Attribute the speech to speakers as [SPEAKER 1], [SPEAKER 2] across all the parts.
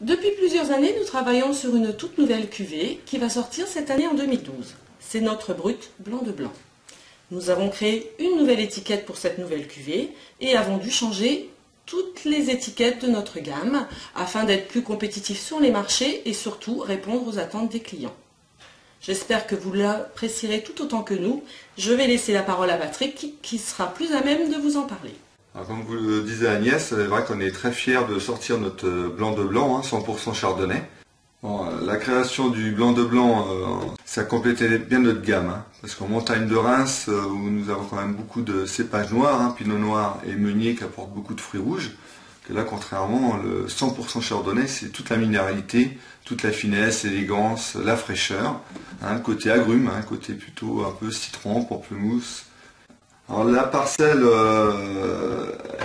[SPEAKER 1] Depuis plusieurs années, nous travaillons sur une toute nouvelle cuvée qui va sortir cette année en 2012. C'est notre brut blanc de blanc. Nous avons créé une nouvelle étiquette pour cette nouvelle cuvée et avons dû changer toutes les étiquettes de notre gamme afin d'être plus compétitifs sur les marchés et surtout répondre aux attentes des clients. J'espère que vous l'apprécierez tout autant que nous. Je vais laisser la parole à Patrick qui sera plus à même de vous en parler.
[SPEAKER 2] Alors, comme vous le disiez Agnès, c'est vrai qu'on est très fiers de sortir notre blanc de blanc, 100% chardonnay. Bon, la création du blanc de blanc, ça complétait bien notre gamme, parce qu'en montagne de Reims, où nous avons quand même beaucoup de cépages noirs, pinot noir et meunier qui apportent beaucoup de fruits rouges, que là contrairement, le 100% chardonnay, c'est toute la minéralité, toute la finesse, l'élégance, la fraîcheur, côté agrumes, côté plutôt un peu citron, pamplemousse. Alors la parcelle,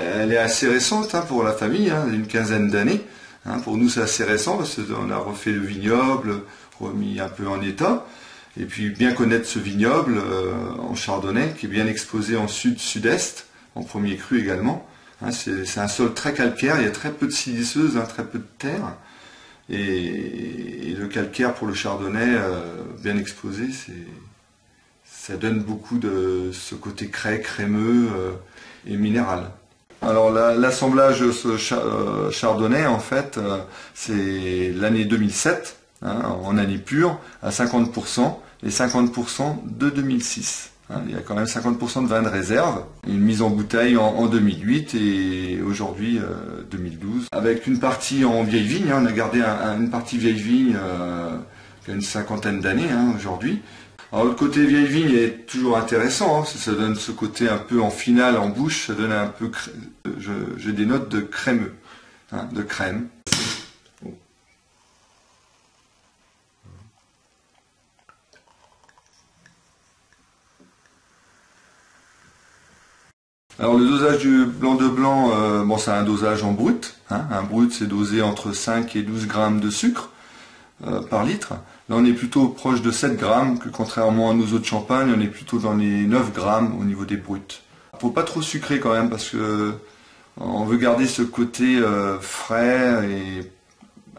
[SPEAKER 2] elle est assez récente pour la famille, une quinzaine d'années. Pour nous c'est assez récent parce qu'on a refait le vignoble, remis un peu en état. Et puis bien connaître ce vignoble en chardonnay qui est bien exposé en sud-sud-est, en premier cru également. C'est un sol très calcaire, il y a très peu de siliceuse, très peu de terre. Et le calcaire pour le chardonnay bien exposé, ça donne beaucoup de ce côté crais, crémeux et minéral. Alors l'assemblage de ce chardonnay, en fait, c'est l'année 2007, en année pure, à 50%, et 50% de 2006. Il y a quand même 50% de vin de réserve, une mise en bouteille en 2008 et aujourd'hui 2012. Avec une partie en vieille vigne, on a gardé une partie vieille vigne qui a une cinquantaine d'années aujourd'hui. Alors le côté vieille vigne est toujours intéressant, ça donne ce côté un peu en finale, en bouche, ça donne un peu, j'ai des notes de crémeux, de crème. Alors le dosage du blanc de blanc, c'est un dosage en brut, un brut c'est dosé entre 5 et 12 grammes de sucre par litre. Là, on est plutôt proche de 7 grammes, que contrairement à nos autres champagnes, on est plutôt dans les 9 grammes au niveau des bruts. Faut pas trop sucrer quand même, parce que on veut garder ce côté frais et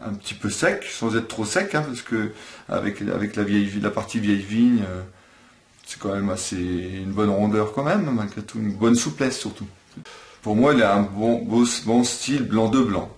[SPEAKER 2] un petit peu sec, sans être trop sec, parce que avec la partie vieille vigne, c'est quand même assez une bonne rondeur quand même, malgré tout, une bonne souplesse surtout. Pour moi, il a un bon style blanc de blanc.